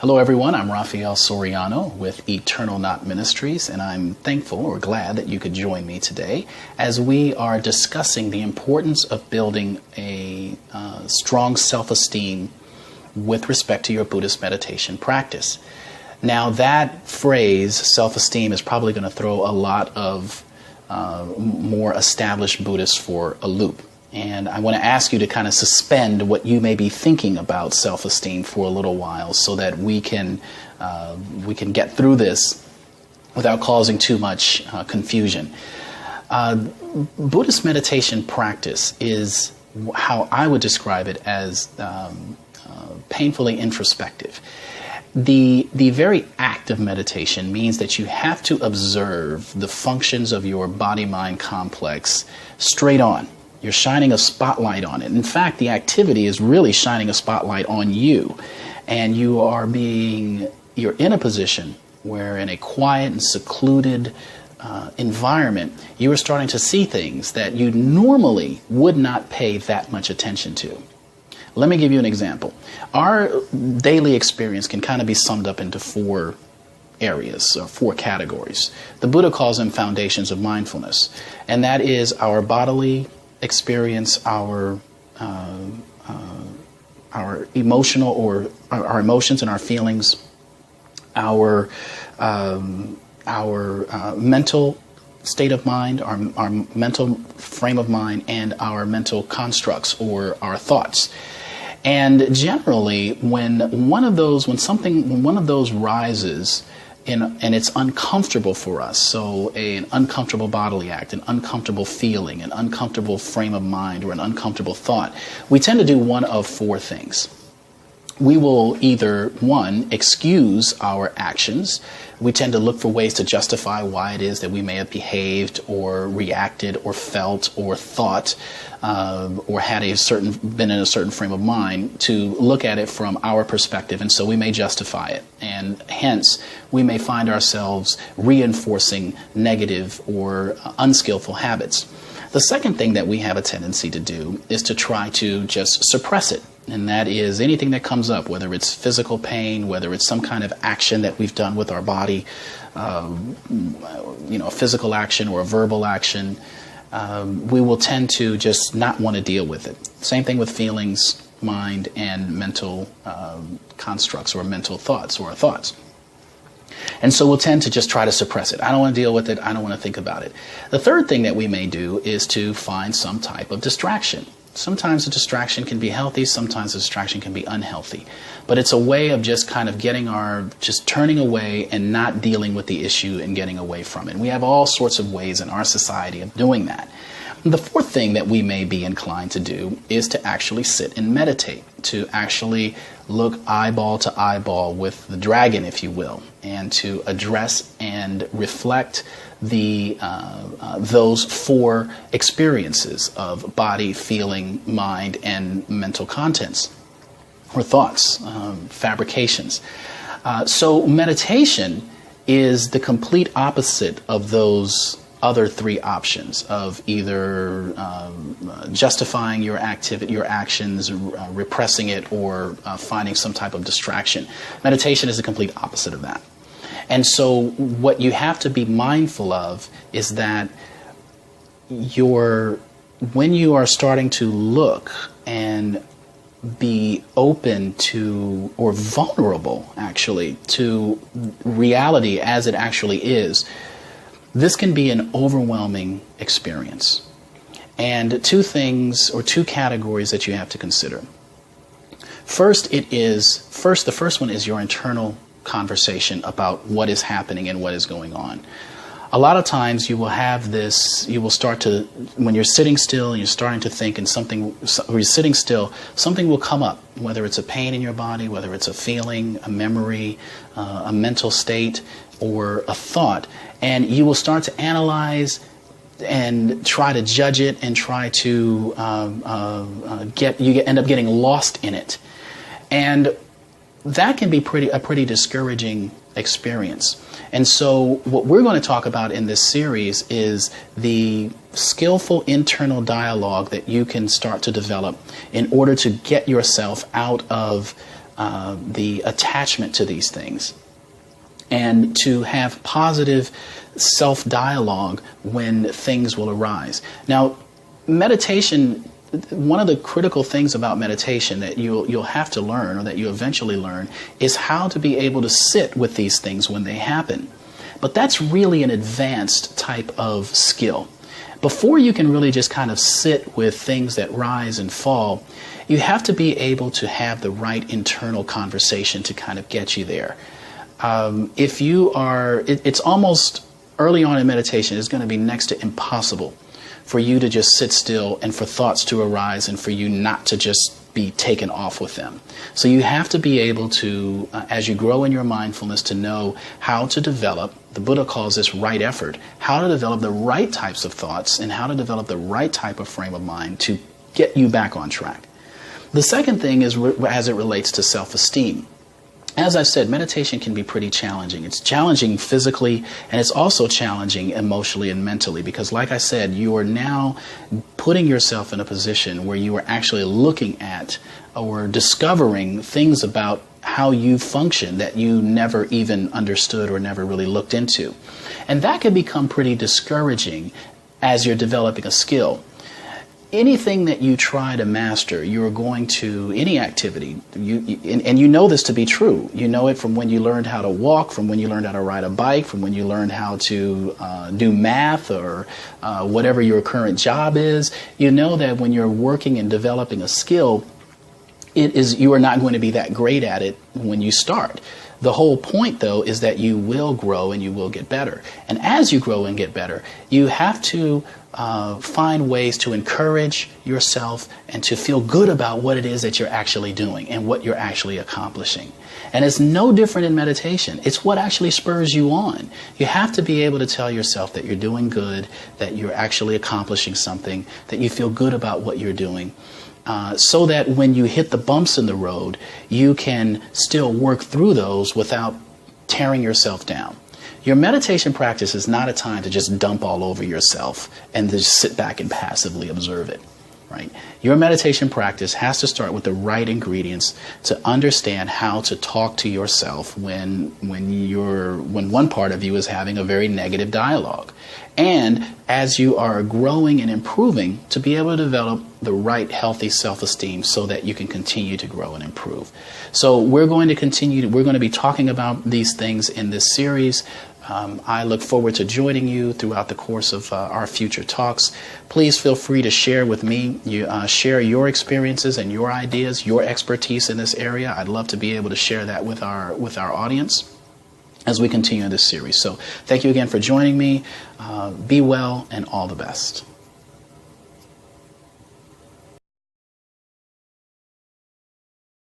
Hello everyone, I'm Rafael Soriano with Eternal Knot Ministries, and I'm thankful or glad that you could join me today as we are discussing the importance of building a strong self-esteem with respect to your Buddhist meditation practice. Now that phrase, self-esteem, is probably going to throw a lot of more established Buddhists for a loop. And I want to ask you to kind of suspend what you may be thinking about self-esteem for a little while so that we can get through this without causing too much confusion. Buddhist meditation practice is how I would describe it as painfully introspective. The very act of meditation means that you have to observe the functions of your body-mind complex straight on. You're shining a spotlight on it. In fact, the activity is really shining a spotlight on you. And you're in a position where in a quiet and secluded environment, you are starting to see things that you normally would not pay that much attention to. Let me give you an example. Our daily experience can kind of be summed up into four areas, or four categories. The Buddha calls them foundations of mindfulness. And that is our bodily experience, our emotional or our emotions and our feelings, our mental state of mind, our mental frame of mind, and our mental constructs or our thoughts. And generally, when one of those rises, and it's uncomfortable for us, so an uncomfortable bodily act, an uncomfortable feeling, an uncomfortable frame of mind, or an uncomfortable thought, we tend to do one of four things. We will either, one, excuse our actions. We tend to look for ways to justify why it is that we may have behaved or reacted or felt or thought or had been in a certain frame of mind, to look at it from our perspective, and so we may justify it, and hence we may find ourselves reinforcing negative or unskillful habits. The second thing that we have a tendency to do is to try to just suppress it. And that is anything that comes up, whether it's physical pain, whether it's some kind of action that we've done with our body, a physical action or a verbal action, we will tend to just not want to deal with it. Same thing with feelings, mind, and mental constructs or mental thoughts or thoughts. And so we'll tend to just try to suppress it. I don't want to deal with it. I don't want to think about it. The third thing that we may do is to find some type of distraction. Sometimes a distraction can be healthy, sometimes a distraction can be unhealthy. But it's a way of just kind of just turning away and not dealing with the issue and getting away from it. And we have all sorts of ways in our society of doing that. The fourth thing that we may be inclined to do is to actually sit and meditate, to actually look eyeball to eyeball with the dragon, if you will, and to address and reflect those four experiences of body, feeling, mind, and mental contents or thoughts, fabrications. So meditation is the complete opposite of those other three options of either justifying your actions, repressing it, or finding some type of distraction. Meditation is the complete opposite of that. And so what you have to be mindful of is that when you are starting to look and be open to, or vulnerable actually, to reality as it actually is, this can be an overwhelming experience. And two categories that you have to consider. The first one is your internal conversation about what is happening and what is going on. A lot of times you will have this, you will start to, when you're sitting still and you're starting to think and you're sitting still, something will come up, whether it's a pain in your body, whether it's a feeling, a memory, a mental state, or a thought, and you will start to analyze and try to judge it and try to end up getting lost in it. And that can be a pretty discouraging experience. And so what we're going to talk about in this series is the skillful internal dialogue that you can start to develop in order to get yourself out of the attachment to these things, and to have positive self-dialogue when things will arise. Now, meditation, one of the critical things about meditation that you'll have to learn, or that you eventually learn, is how to be able to sit with these things when they happen. But that's really an advanced type of skill. Before you can really just kind of sit with things that rise and fall, you have to be able to have the right internal conversation to kind of get you there. If you are, it's almost early on in meditation, it's going to be next to impossible for you to just sit still and for thoughts to arise and for you not to just be taken off with them. So you have to be able to, as you grow in your mindfulness, to know how to develop, the Buddha calls this right effort, how to develop the right types of thoughts and how to develop the right type of frame of mind to get you back on track. The second thing is as it relates to self-esteem. As I said, meditation can be pretty challenging. It's challenging physically, and it's also challenging emotionally and mentally, because like I said, you are now putting yourself in a position where you are actually looking at or discovering things about how you function that you never even understood or never really looked into. And that can become pretty discouraging as you're developing a skill. Anything that you try to master, you're going to, any activity, and you know this to be true. You know it from when you learned how to walk, from when you learned how to ride a bike, from when you learned how to do math or whatever your current job is. You know that when you're working and developing a skill, you are not going to be that great at it when you start. The whole point, though, is that you will grow and you will get better. And as you grow and get better, you have to find ways to encourage yourself and to feel good about what it is that you're actually doing and what you're actually accomplishing. And it's no different in meditation. It's what actually spurs you on. You have to be able to tell yourself that you're doing good, that you're actually accomplishing something, that you feel good about what you're doing. So that when you hit the bumps in the road, you can still work through those without tearing yourself down. Your meditation practice is not a time to just dump all over yourself and just sit back and passively observe it. Right? Your meditation practice has to start with the right ingredients to understand how to talk to yourself when one part of you is having a very negative dialogue. And as you are growing and improving, to be able to develop the right healthy self-esteem so that you can continue to grow and improve. So we're going to be talking about these things in this series. I look forward to joining you throughout the course of our future talks. Please feel free to share with me, share your experiences and your ideas, your expertise in this area. I'd love to be able to share that with our audience as we continue this series. So thank you again for joining me. Be well and all the best.